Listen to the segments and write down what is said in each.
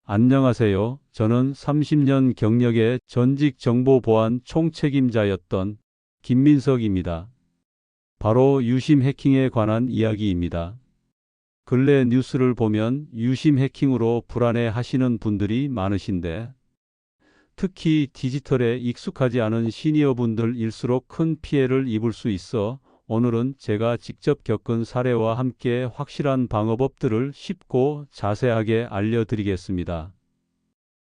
안녕하세요. 저는 30년 경력의 전직 정보보안 총책임자였던 김민석입니다. 바로 유심 해킹에 관한 이야기입니다. 근래 뉴스를 보면 유심 해킹으로 불안해 하시는 분들이 많으신데, 특히 디지털에 익숙하지 않은 시니어분들일수록 큰 피해를 입을 수 있어 오늘은 제가 직접 겪은 사례와 함께 확실한 방어법들을 쉽고 자세하게 알려드리겠습니다.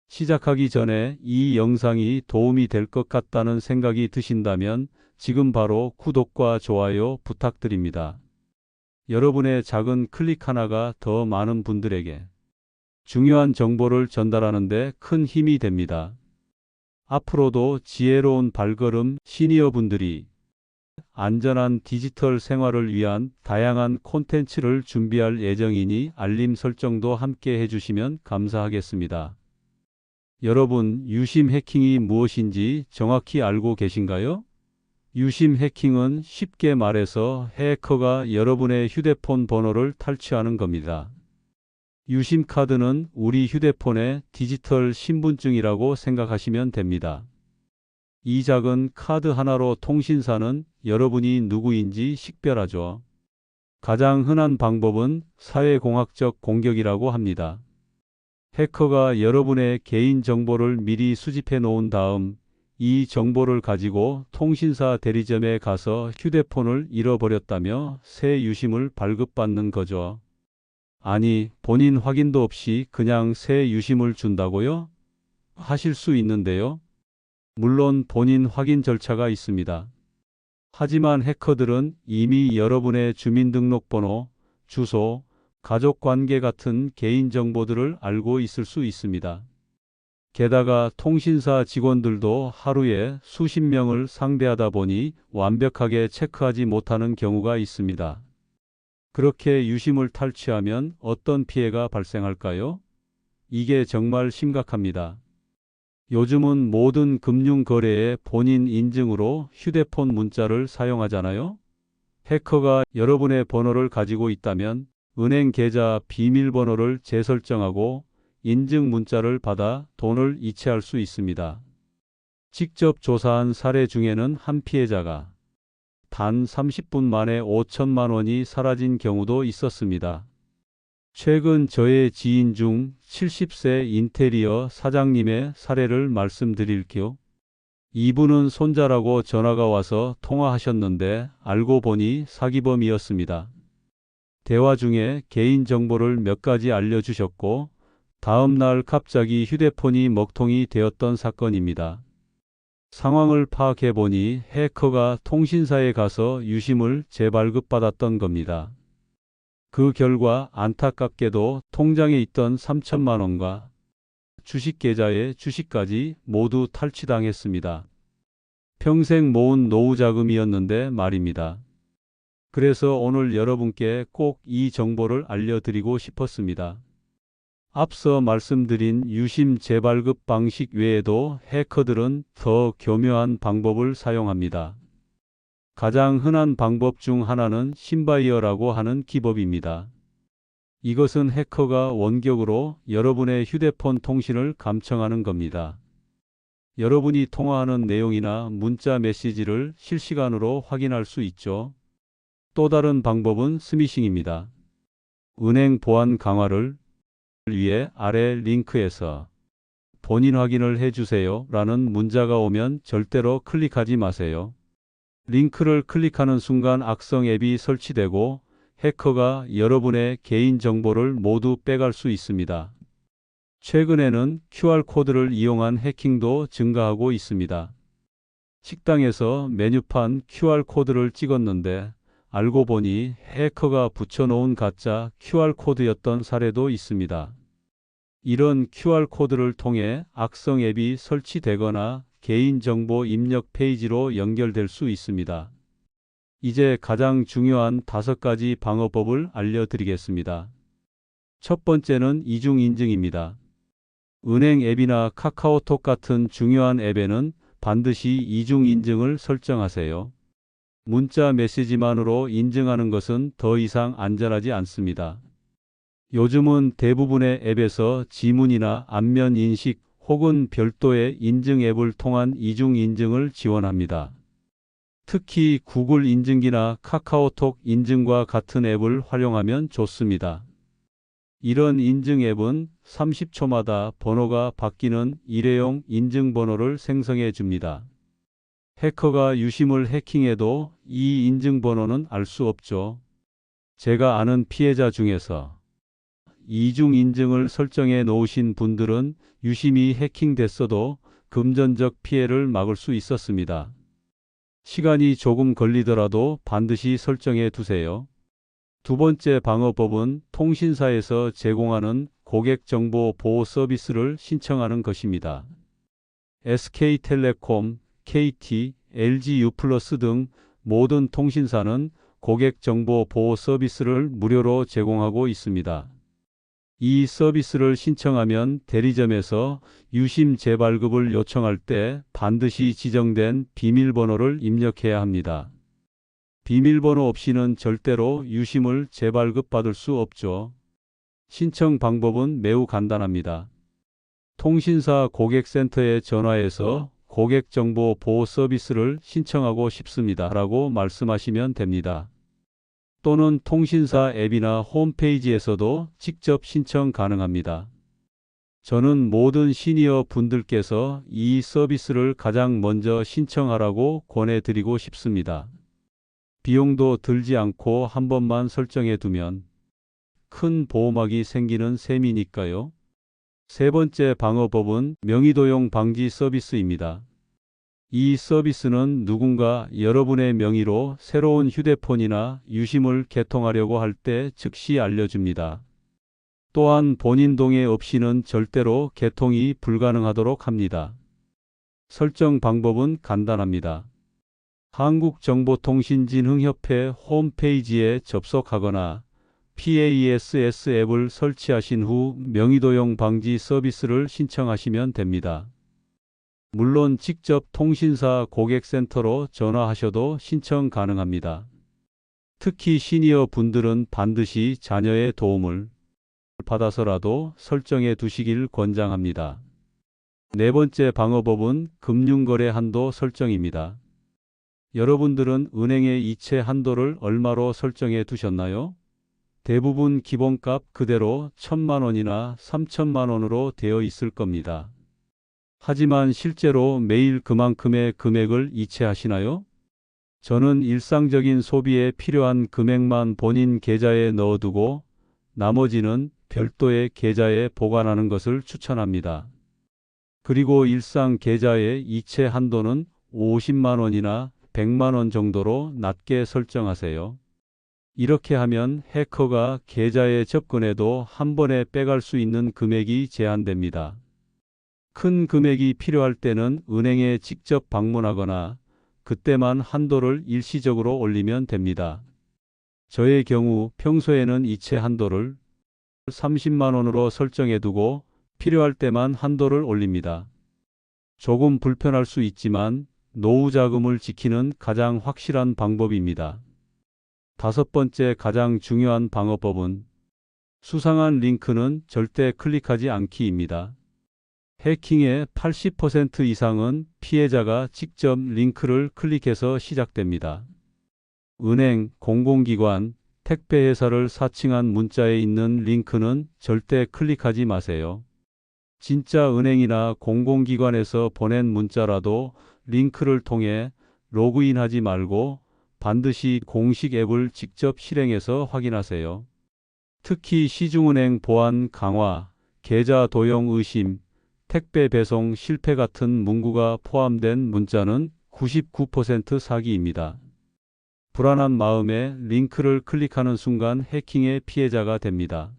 시작하기 전에 이 영상이 도움이 될 것 같다는 생각이 드신다면 지금 바로 구독과 좋아요 부탁드립니다. 여러분의 작은 클릭 하나가 더 많은 분들에게 중요한 정보를 전달하는 데 큰 힘이 됩니다. 앞으로도 지혜로운 발걸음 시니어분들이 안전한 디지털 생활을 위한 다양한 콘텐츠를 준비할 예정이니 알림 설정도 함께 해주시면 감사하겠습니다. 여러분, 유심 해킹이 무엇인지 정확히 알고 계신가요? 유심 해킹은 쉽게 말해서 해커가 여러분의 휴대폰 번호를 탈취하는 겁니다. 유심 카드는 우리 휴대폰의 디지털 신분증이라고 생각하시면 됩니다. 이 작은 카드 하나로 통신사는 여러분이 누구인지 식별하죠. 가장 흔한 방법은 사회공학적 공격이라고 합니다. 해커가 여러분의 개인 정보를 미리 수집해 놓은 다음 이 정보를 가지고 통신사 대리점에 가서 휴대폰을 잃어버렸다며 새 유심을 발급받는 거죠. 아니, 본인 확인도 없이 그냥 새 유심을 준다고요? 하실 수 있는데요. 물론 본인 확인 절차가 있습니다. 하지만 해커들은 이미 여러분의 주민등록번호, 주소, 가족관계 같은 개인정보들을 알고 있을 수 있습니다. 게다가 통신사 직원들도 하루에 수십 명을 상대하다 보니 완벽하게 체크하지 못하는 경우가 있습니다. 그렇게 유심을 탈취하면 어떤 피해가 발생할까요? 이게 정말 심각합니다. 요즘은 모든 금융 거래에 본인 인증으로 휴대폰 문자를 사용하잖아요. 해커가 여러분의 번호를 가지고 있다면 은행 계좌 비밀번호를 재설정하고 인증 문자를 받아 돈을 이체할 수 있습니다. 직접 조사한 사례 중에는 한 피해자가 단 30분 만에 5천만 원이 사라진 경우도 있었습니다. 최근 저의 지인 중 70세 인테리어 사장님의 사례를 말씀드릴게요. 이분은 손자라고 전화가 와서 통화하셨는데 알고 보니 사기범이었습니다. 대화 중에 개인정보를 몇 가지 알려주셨고 다음 날 갑자기 휴대폰이 먹통이 되었던 사건입니다. 상황을 파악해 보니 해커가 통신사에 가서 유심을 재발급받았던 겁니다. 그 결과 안타깝게도 통장에 있던 3천만 원과 주식 계좌의 주식까지 모두 탈취당했습니다. 평생 모은 노후 자금이었는데 말입니다. 그래서 오늘 여러분께 꼭 이 정보를 알려드리고 싶었습니다. 앞서 말씀드린 유심 재발급 방식 외에도 해커들은 더 교묘한 방법을 사용합니다. 가장 흔한 방법 중 하나는 심바이어라고 하는 기법입니다. 이것은 해커가 원격으로 여러분의 휴대폰 통신을 감청하는 겁니다. 여러분이 통화하는 내용이나 문자 메시지를 실시간으로 확인할 수 있죠. 또 다른 방법은 스미싱입니다. 은행 보안 강화를 위해 아래 링크에서 본인 확인을 해주세요 라는 문자가 오면 절대로 클릭하지 마세요. 링크를 클릭하는 순간 악성 앱이 설치되고 해커가 여러분의 개인정보를 모두 빼갈 수 있습니다. 최근에는 QR코드를 이용한 해킹도 증가하고 있습니다. 식당에서 메뉴판 QR코드를 찍었는데 알고 보니 해커가 붙여놓은 가짜 QR코드였던 사례도 있습니다. 이런 QR코드를 통해 악성 앱이 설치되거나 개인정보 입력 페이지로 연결될 수 있습니다. 이제 가장 중요한 5가지 방어법을 알려드리겠습니다. 첫 번째는 이중인증입니다. 은행 앱이나 카카오톡 같은 중요한 앱에는 반드시 이중인증을 설정하세요. 문자 메시지만으로 인증하는 것은 더 이상 안전하지 않습니다. 요즘은 대부분의 앱에서 지문이나 안면 인식 혹은 별도의 인증 앱을 통한 이중 인증을 지원합니다. 특히 구글 인증기나 카카오톡 인증과 같은 앱을 활용하면 좋습니다. 이런 인증 앱은 30초마다 번호가 바뀌는 일회용 인증번호를 생성해 줍니다. 해커가 유심을 해킹해도 이 인증번호는 알 수 없죠. 제가 아는 피해자 중에서 이중 인증을 설정해 놓으신 분들은 유심히 해킹됐어도 금전적 피해를 막을 수 있었습니다. 시간이 조금 걸리더라도 반드시 설정해 두세요. 두 번째 방어법은 통신사에서 제공하는 고객정보 보호 서비스를 신청하는 것입니다. SK텔레콤, KT, LG U+ 등 모든 통신사는 고객정보 보호 서비스를 무료로 제공하고 있습니다. 이 서비스를 신청하면 대리점에서 유심 재발급을 요청할 때 반드시 지정된 비밀번호를 입력해야 합니다. 비밀번호 없이는 절대로 유심을 재발급받을 수 없죠. 신청 방법은 매우 간단합니다. 통신사 고객센터에 전화해서 고객정보 보호 서비스를 신청하고 싶습니다 라고 말씀하시면 됩니다. 또는 통신사 앱이나 홈페이지에서도 직접 신청 가능합니다. 저는 모든 시니어 분들께서 이 서비스를 가장 먼저 신청하라고 권해드리고 싶습니다. 비용도 들지 않고 한 번만 설정해 두면 큰 보호막이 생기는 셈이니까요. 세 번째 방어법은 명의도용 방지 서비스입니다. 이 서비스는 누군가 여러분의 명의로 새로운 휴대폰이나 유심을 개통하려고 할 때 즉시 알려줍니다. 또한 본인 동의 없이는 절대로 개통이 불가능하도록 합니다. 설정 방법은 간단합니다. 한국정보통신진흥협회 홈페이지에 접속하거나 PASS 앱을 설치하신 후 명의도용 방지 서비스를 신청하시면 됩니다. 물론 직접 통신사 고객센터로 전화하셔도 신청 가능합니다. 특히 시니어 분들은 반드시 자녀의 도움을 받아서라도 설정해 두시길 권장합니다. 네 번째 방어법은 금융거래 한도 설정입니다. 여러분들은 은행의 이체 한도를 얼마로 설정해 두셨나요? 대부분 기본값 그대로 1,000만 원이나 3,000만 원으로 되어 있을 겁니다. 하지만 실제로 매일 그만큼의 금액을 이체하시나요? 저는 일상적인 소비에 필요한 금액만 본인 계좌에 넣어두고 나머지는 별도의 계좌에 보관하는 것을 추천합니다. 그리고 일상 계좌의 이체 한도는 50만 원이나 100만 원 정도로 낮게 설정하세요. 이렇게 하면 해커가 계좌에 접근해도 한 번에 빼갈 수 있는 금액이 제한됩니다. 큰 금액이 필요할 때는 은행에 직접 방문하거나 그때만 한도를 일시적으로 올리면 됩니다. 저의 경우 평소에는 이체 한도를 30만 원으로 설정해 두고 필요할 때만 한도를 올립니다. 조금 불편할 수 있지만 노후 자금을 지키는 가장 확실한 방법입니다. 다섯 번째 가장 중요한 방어법은 수상한 링크는 절대 클릭하지 않기입니다. 해킹의 80% 이상은 피해자가 직접 링크를 클릭해서 시작됩니다. 은행, 공공기관, 택배회사를 사칭한 문자에 있는 링크는 절대 클릭하지 마세요. 진짜 은행이나 공공기관에서 보낸 문자라도 링크를 통해 로그인하지 말고 반드시 공식 앱을 직접 실행해서 확인하세요. 특히 시중은행 보안 강화, 계좌 도용 의심, 택배 배송 실패 같은 문구가 포함된 문자는 99% 사기입니다. 불안한 마음에 링크를 클릭하는 순간 해킹의 피해자가 됩니다.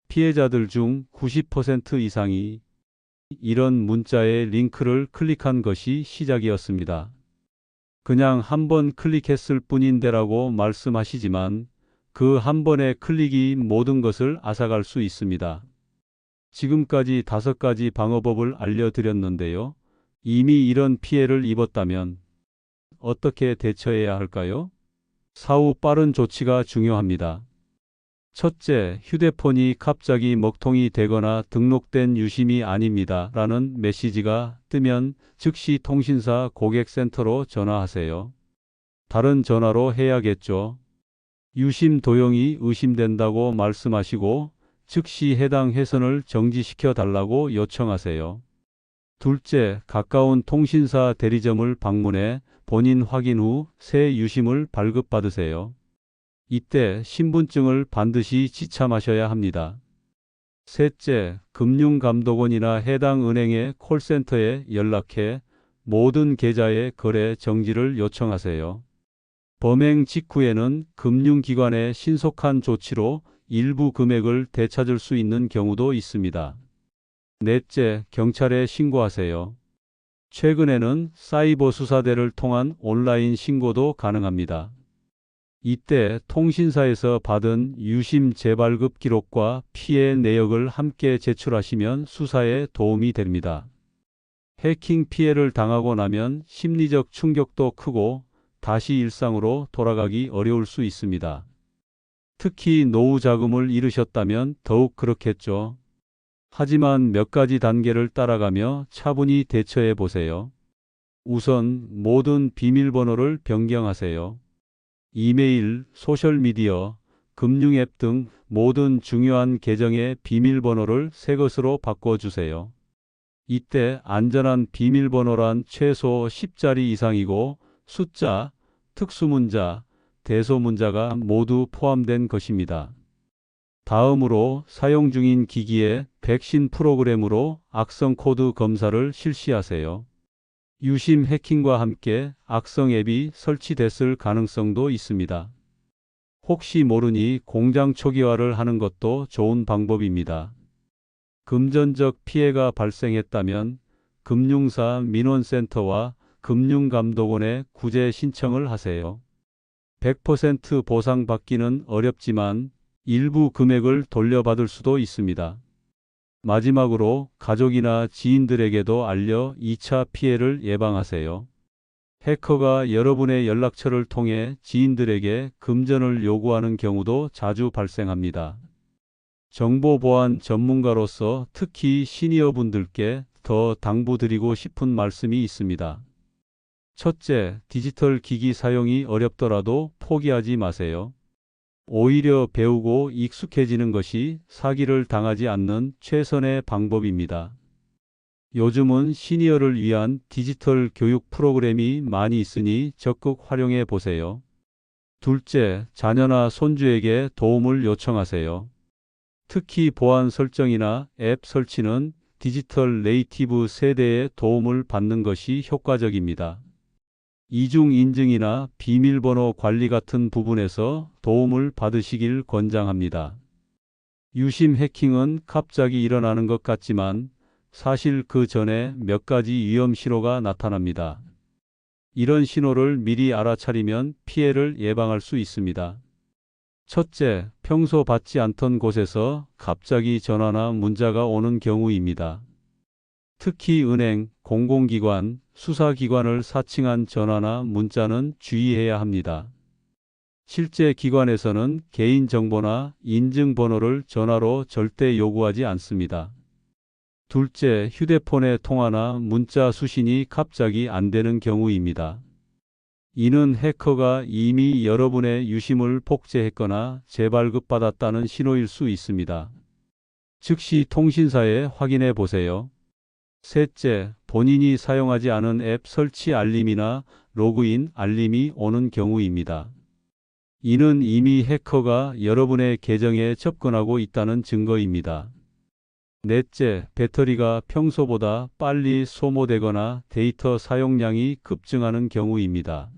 피해자들 중 90% 이상이 이런 문자의 링크를 클릭한 것이 시작이었습니다. 그냥 한 번 클릭했을 뿐인데라고 말씀하시지만 그 한 번의 클릭이 모든 것을 앗아갈 수 있습니다. 지금까지 5가지 방어법을 알려드렸는데요. 이미 이런 피해를 입었다면 어떻게 대처해야 할까요? 사후 빠른 조치가 중요합니다. 첫째, 휴대폰이 갑자기 먹통이 되거나 등록된 유심이 아닙니다 라는 메시지가 뜨면 즉시 통신사 고객센터로 전화하세요. 다른 전화로 해야겠죠. 유심 도용이 의심된다고 말씀하시고 즉시 해당 회선을 정지시켜 달라고 요청하세요. 둘째, 가까운 통신사 대리점을 방문해 본인 확인 후 새 유심을 발급받으세요. 이때 신분증을 반드시 지참하셔야 합니다. 셋째, 금융감독원이나 해당 은행의 콜센터에 연락해 모든 계좌의 거래 정지를 요청하세요. 범행 직후에는 금융기관의 신속한 조치로 일부 금액을 되찾을 수 있는 경우도 있습니다. 넷째, 경찰에 신고하세요. 최근에는 사이버 수사대를 통한 온라인 신고도 가능합니다. 이때 통신사에서 받은 유심 재발급 기록과 피해 내역을 함께 제출하시면 수사에 도움이 됩니다. 해킹 피해를 당하고 나면 심리적 충격도 크고 다시 일상으로 돌아가기 어려울 수 있습니다. 특히 노후 자금을 잃으셨다면 더욱 그렇겠죠. 하지만 몇 가지 단계를 따라가며 차분히 대처해 보세요. 우선 모든 비밀번호를 변경하세요. 이메일, 소셜미디어, 금융앱 등 모든 중요한 계정의 비밀번호를 새 것으로 바꿔주세요. 이때 안전한 비밀번호란 최소 10자리 이상이고 숫자, 특수문자, 대소문자가 모두 포함된 것입니다. 다음으로 사용 중인 기기에 백신 프로그램으로 악성 코드 검사를 실시하세요. 유심 해킹과 함께 악성 앱이 설치됐을 가능성도 있습니다. 혹시 모르니 공장 초기화를 하는 것도 좋은 방법입니다. 금전적 피해가 발생했다면 금융사 민원센터와 금융감독원에 구제 신청을 하세요. 100% 보상받기는 어렵지만 일부 금액을 돌려받을 수도 있습니다. 마지막으로 가족이나 지인들에게도 알려 2차 피해를 예방하세요. 해커가 여러분의 연락처를 통해 지인들에게 금전을 요구하는 경우도 자주 발생합니다. 정보보안 전문가로서 특히 시니어분들께 더 당부드리고 싶은 말씀이 있습니다. 첫째, 디지털 기기 사용이 어렵더라도 포기하지 마세요. 오히려 배우고 익숙해지는 것이 사기를 당하지 않는 최선의 방법입니다. 요즘은 시니어를 위한 디지털 교육 프로그램이 많이 있으니 적극 활용해 보세요. 둘째, 자녀나 손주에게 도움을 요청하세요. 특히 보안 설정이나 앱 설치는 디지털 네이티브 세대의 도움을 받는 것이 효과적입니다. 이중 인증이나 비밀번호 관리 같은 부분에서 도움을 받으시길 권장합니다. 유심 해킹은 갑자기 일어나는 것 같지만 사실 그 전에 몇 가지 위험 신호가 나타납니다. 이런 신호를 미리 알아차리면 피해를 예방할 수 있습니다. 첫째, 평소 받지 않던 곳에서 갑자기 전화나 문자가 오는 경우입니다. 특히 은행, 공공기관, 수사기관을 사칭한 전화나 문자는 주의해야 합니다. 실제 기관에서는 개인정보나 인증번호를 전화로 절대 요구하지 않습니다. 둘째, 휴대폰의 통화나 문자 수신이 갑자기 안 되는 경우입니다. 이는 해커가 이미 여러분의 유심을 복제했거나 재발급받았다는 신호일 수 있습니다. 즉시 통신사에 확인해 보세요. 셋째, 본인이 사용하지 않은 앱 설치 알림이나 로그인 알림이 오는 경우입니다. 이는 이미 해커가 여러분의 계정에 접근하고 있다는 증거입니다. 넷째, 배터리가 평소보다 빨리 소모되거나 데이터 사용량이 급증하는 경우입니다.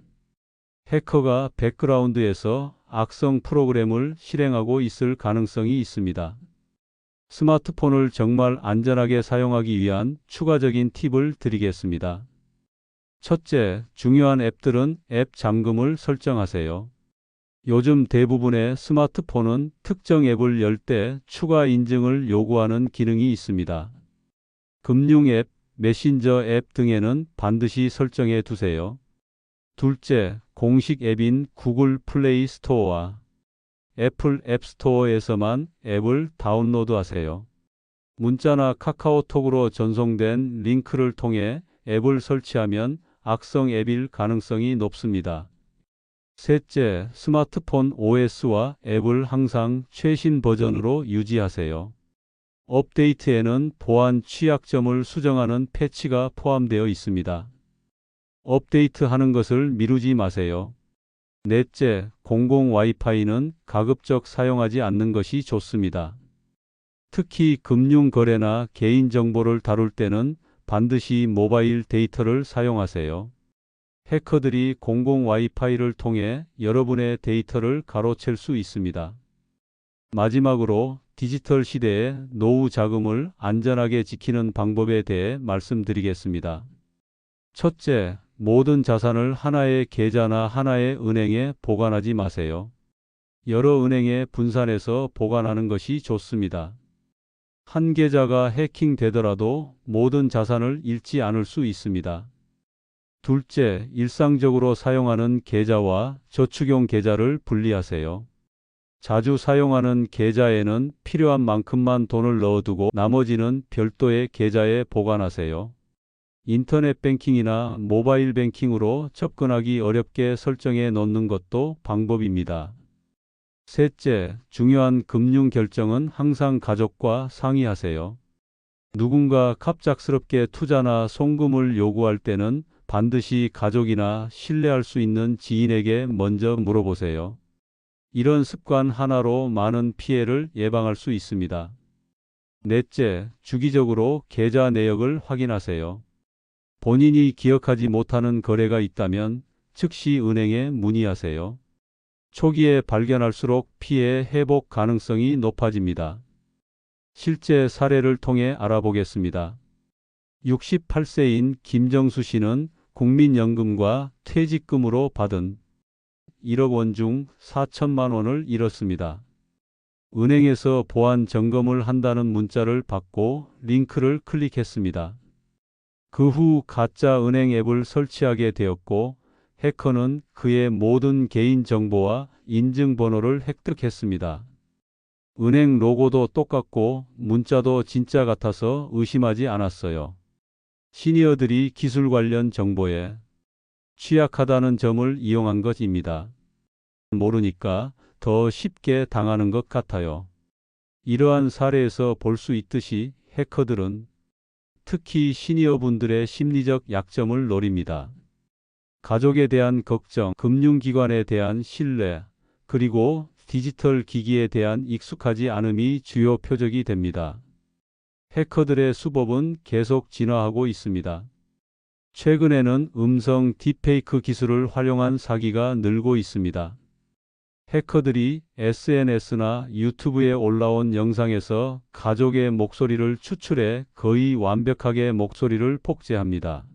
해커가 백그라운드에서 악성 프로그램을 실행하고 있을 가능성이 있습니다. 스마트폰을 정말 안전하게 사용하기 위한 추가적인 팁을 드리겠습니다. 첫째, 중요한 앱들은 앱 잠금을 설정하세요. 요즘 대부분의 스마트폰은 특정 앱을 열 때 추가 인증을 요구하는 기능이 있습니다. 금융 앱, 메신저 앱 등에는 반드시 설정해 두세요. 둘째, 공식 앱인 구글 플레이 스토어와 애플 앱스토어에서만 앱을 다운로드하세요. 문자나 카카오톡으로 전송된 링크를 통해 앱을 설치하면 악성 앱일 가능성이 높습니다. 셋째, 스마트폰 OS와 앱을 항상 최신 버전으로 유지하세요. 업데이트에는 보안 취약점을 수정하는 패치가 포함되어 있습니다. 업데이트하는 것을 미루지 마세요. 넷째, 공공 와이파이는 가급적 사용하지 않는 것이 좋습니다. 특히 금융 거래나 개인정보를 다룰 때는 반드시 모바일 데이터를 사용하세요. 해커들이 공공 와이파이를 통해 여러분의 데이터를 가로챌 수 있습니다. 마지막으로 디지털 시대의 노후 자금을 안전하게 지키는 방법에 대해 말씀드리겠습니다. 첫째, 모든 자산을 하나의 계좌나 하나의 은행에 보관하지 마세요. 여러 은행에 분산해서 보관하는 것이 좋습니다. 한 계좌가 해킹되더라도 모든 자산을 잃지 않을 수 있습니다. 둘째, 일상적으로 사용하는 계좌와 저축용 계좌를 분리하세요. 자주 사용하는 계좌에는 필요한 만큼만 돈을 넣어두고 나머지는 별도의 계좌에 보관하세요. 인터넷 뱅킹이나 모바일 뱅킹으로 접근하기 어렵게 설정해 놓는 것도 방법입니다. 셋째, 중요한 금융 결정은 항상 가족과 상의하세요. 누군가 갑작스럽게 투자나 송금을 요구할 때는 반드시 가족이나 신뢰할 수 있는 지인에게 먼저 물어보세요. 이런 습관 하나로 많은 피해를 예방할 수 있습니다. 넷째, 주기적으로 계좌 내역을 확인하세요. 본인이 기억하지 못하는 거래가 있다면 즉시 은행에 문의하세요. 초기에 발견할수록 피해 회복 가능성이 높아집니다. 실제 사례를 통해 알아보겠습니다. 68세인 김정수 씨는 국민연금과 퇴직금으로 받은 1억 원 중 4천만 원을 잃었습니다. 은행에서 보안 점검을 한다는 문자를 받고 링크를 클릭했습니다. 그 후 가짜 은행 앱을 설치하게 되었고 해커는 그의 모든 개인 정보와 인증번호를 획득했습니다. 은행 로고도 똑같고 문자도 진짜 같아서 의심하지 않았어요. 시니어들이 기술 관련 정보에 취약하다는 점을 이용한 것입니다. 모르니까 더 쉽게 당하는 것 같아요. 이러한 사례에서 볼 수 있듯이 해커들은 특히 시니어분들의 심리적 약점을 노립니다. 가족에 대한 걱정, 금융기관에 대한 신뢰, 그리고 디지털 기기에 대한 익숙하지 않음이 주요 표적이 됩니다. 해커들의 수법은 계속 진화하고 있습니다. 최근에는 음성 딥페이크 기술을 활용한 사기가 늘고 있습니다. 해커들이 SNS나 유튜브에 올라온 영상에서 가족의 목소리를 추출해 거의 완벽하게 목소리를 복제합니다.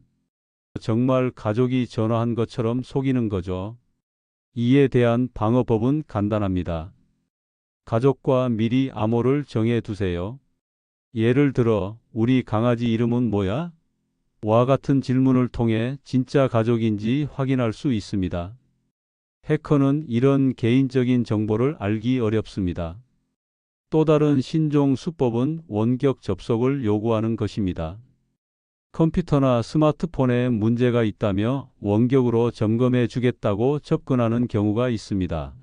정말 가족이 전화한 것처럼 속이는 거죠. 이에 대한 방어법은 간단합니다. 가족과 미리 암호를 정해 두세요. 예를 들어, 우리 강아지 이름은 뭐야? 와 같은 질문을 통해 진짜 가족인지 확인할 수 있습니다. 해커는 이런 개인적인 정보를 알기 어렵습니다. 또 다른 신종 수법은 원격 접속을 요구하는 것입니다. 컴퓨터나 스마트폰에 문제가 있다며 원격으로 점검해 주겠다고 접근하는 경우가 있습니다.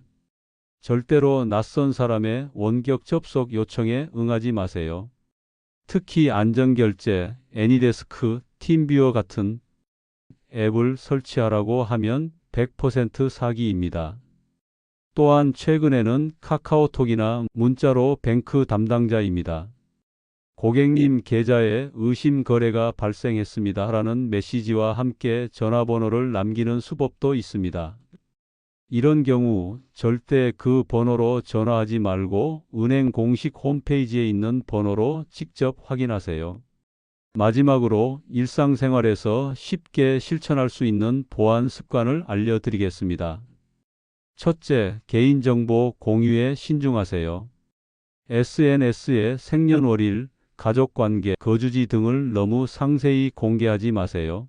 절대로 낯선 사람의 원격 접속 요청에 응하지 마세요. 특히 안전결제, 애니데스크, 팀뷰어 같은 앱을 설치하라고 하면 100% 사기입니다. 또한 최근에는 카카오톡이나 문자로 뱅크 담당자입니다. 고객님 계좌에 의심 거래가 발생했습니다. 라는 메시지와 함께 전화번호를 남기는 수법도 있습니다. 이런 경우 절대 그 번호로 전화하지 말고 은행 공식 홈페이지에 있는 번호로 직접 확인하세요. 마지막으로 일상생활에서 쉽게 실천할 수 있는 보안 습관을 알려드리겠습니다. 첫째, 개인정보 공유에 신중하세요. SNS에 생년월일, 가족관계, 거주지 등을 너무 상세히 공개하지 마세요.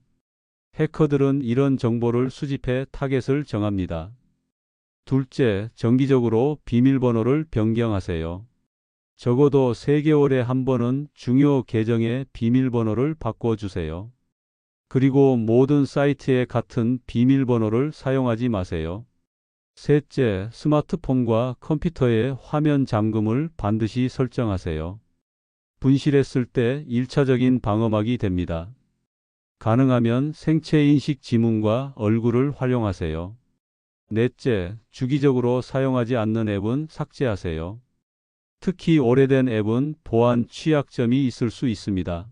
해커들은 이런 정보를 수집해 타겟을 정합니다. 둘째, 정기적으로 비밀번호를 변경하세요. 적어도 3개월에 한 번은 중요 계정의 비밀번호를 바꿔주세요. 그리고 모든 사이트에 같은 비밀번호를 사용하지 마세요. 셋째, 스마트폰과 컴퓨터의 화면 잠금을 반드시 설정하세요. 분실했을 때 1차적인 방어막이 됩니다. 가능하면 생체인식 지문과 얼굴을 활용하세요. 넷째, 주기적으로 사용하지 않는 앱은 삭제하세요. 특히 오래된 앱은 보안 취약점이 있을 수 있습니다.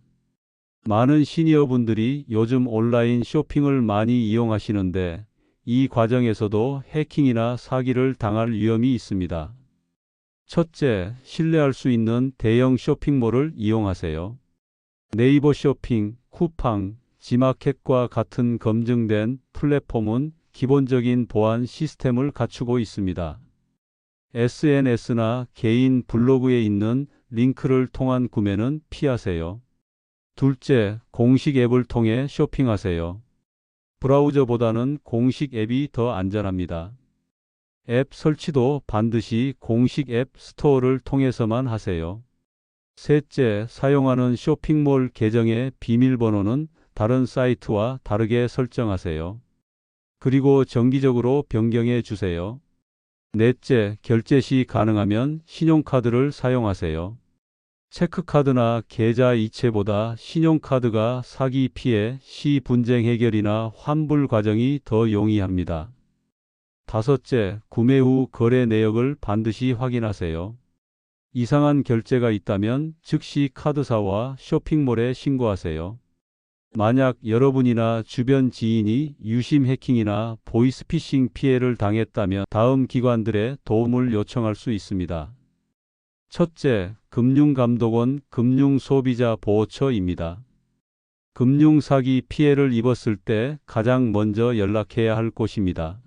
많은 시니어분들이 요즘 온라인 쇼핑을 많이 이용하시는데 이 과정에서도 해킹이나 사기를 당할 위험이 있습니다. 첫째, 신뢰할 수 있는 대형 쇼핑몰을 이용하세요. 네이버 쇼핑, 쿠팡, 지마켓과 같은 검증된 플랫폼은 기본적인 보안 시스템을 갖추고 있습니다. SNS나 개인 블로그에 있는 링크를 통한 구매는 피하세요. 둘째, 공식 앱을 통해 쇼핑하세요. 브라우저보다는 공식 앱이 더 안전합니다. 앱 설치도 반드시 공식 앱 스토어를 통해서만 하세요. 셋째, 사용하는 쇼핑몰 계정의 비밀번호는 다른 사이트와 다르게 설정하세요. 그리고 정기적으로 변경해 주세요. 넷째, 결제 시 가능하면 신용카드를 사용하세요. 체크카드나 계좌 이체보다 신용카드가 사기 피해 시 분쟁 해결이나 환불 과정이 더 용이합니다. 다섯째, 구매 후 거래 내역을 반드시 확인하세요. 이상한 결제가 있다면 즉시 카드사와 쇼핑몰에 신고하세요. 만약 여러분이나 주변 지인이 유심 해킹이나 보이스피싱 피해를 당했다면 다음 기관들의 도움을 요청할 수 있습니다. 첫째, 금융감독원 금융소비자보호처입니다. 금융사기 피해를 입었을 때 가장 먼저 연락해야 할 곳입니다.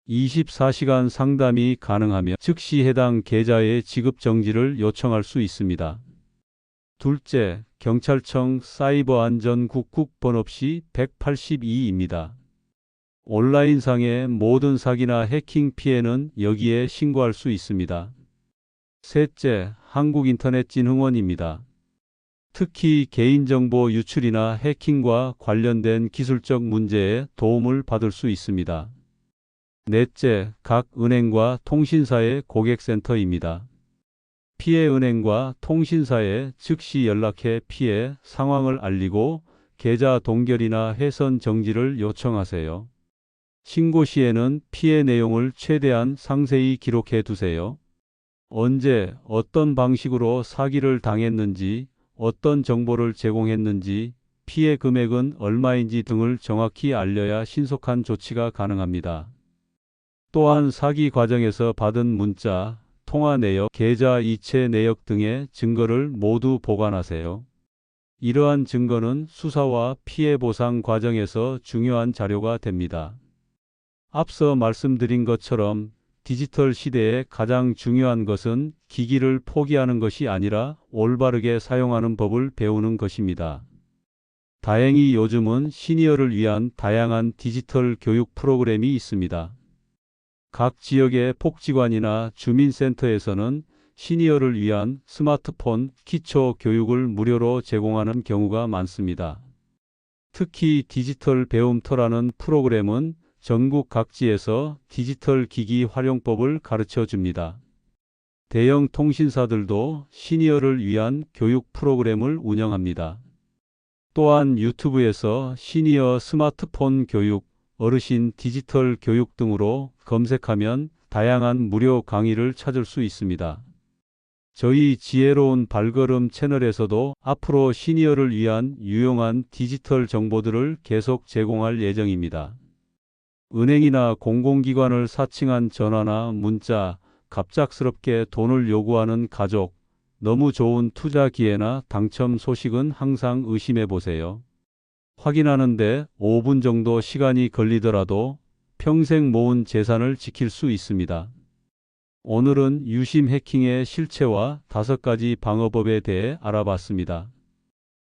24시간 상담이 가능하며 즉시 해당 계좌의 지급 정지를 요청할 수 있습니다. 둘째, 경찰청 사이버안전국국 번호시 182입니다. 온라인상의 모든 사기나 해킹 피해는 여기에 신고할 수 있습니다. 셋째, 한국인터넷진흥원입니다. 특히 개인정보 유출이나 해킹과 관련된 기술적 문제에 도움을 받을 수 있습니다. 넷째, 각 은행과 통신사의 고객센터입니다. 피해 은행과 통신사에 즉시 연락해 피해 상황을 알리고 계좌 동결이나 회선 정지를 요청하세요. 신고 시에는 피해 내용을 최대한 상세히 기록해 두세요. 언제, 어떤 방식으로 사기를 당했는지, 어떤 정보를 제공했는지, 피해 금액은 얼마인지 등을 정확히 알려야 신속한 조치가 가능합니다. 또한 사기 과정에서 받은 문자, 통화 내역, 계좌 이체 내역 등의 증거를 모두 보관하세요. 이러한 증거는 수사와 피해 보상 과정에서 중요한 자료가 됩니다. 앞서 말씀드린 것처럼 디지털 시대에 가장 중요한 것은 기기를 포기하는 것이 아니라 올바르게 사용하는 법을 배우는 것입니다. 다행히 요즘은 시니어를 위한 다양한 디지털 교육 프로그램이 있습니다. 각 지역의 복지관이나 주민센터에서는 시니어를 위한 스마트폰 기초 교육을 무료로 제공하는 경우가 많습니다. 특히 디지털 배움터라는 프로그램은 전국 각지에서 디지털 기기 활용법을 가르쳐 줍니다. 대형 통신사들도 시니어를 위한 교육 프로그램을 운영합니다. 또한 유튜브에서 시니어 스마트폰 교육, 어르신 디지털 교육 등으로 검색하면 다양한 무료 강의를 찾을 수 있습니다. 저희 지혜로운 발걸음 채널에서도 앞으로 시니어를 위한 유용한 디지털 정보들을 계속 제공할 예정입니다. 은행이나 공공기관을 사칭한 전화나 문자, 갑작스럽게 돈을 요구하는 가족, 너무 좋은 투자 기회나 당첨 소식은 항상 의심해 보세요. 확인하는데 5분 정도 시간이 걸리더라도 평생 모은 재산을 지킬 수 있습니다. 오늘은 유심 해킹의 실체와 5가지 방어법에 대해 알아봤습니다.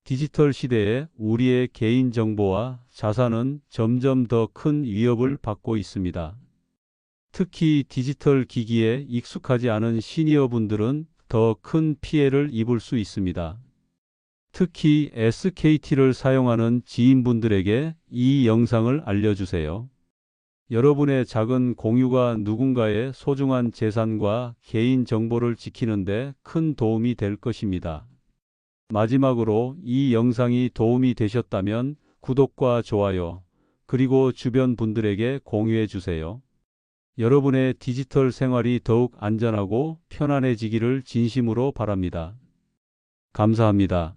디지털 시대에 우리의 개인정보와 자산은 점점 더 큰 위협을 받고 있습니다. 특히 디지털 기기에 익숙하지 않은 시니어분들은 더 큰 피해를 입을 수 있습니다. 특히 SKT를 사용하는 지인분들에게 이 영상을 알려주세요. 여러분의 작은 공유가 누군가의 소중한 재산과 개인 정보를 지키는 데 큰 도움이 될 것입니다. 마지막으로 이 영상이 도움이 되셨다면 구독과 좋아요, 그리고 주변 분들에게 공유해 주세요. 여러분의 디지털 생활이 더욱 안전하고 편안해지기를 진심으로 바랍니다. 감사합니다.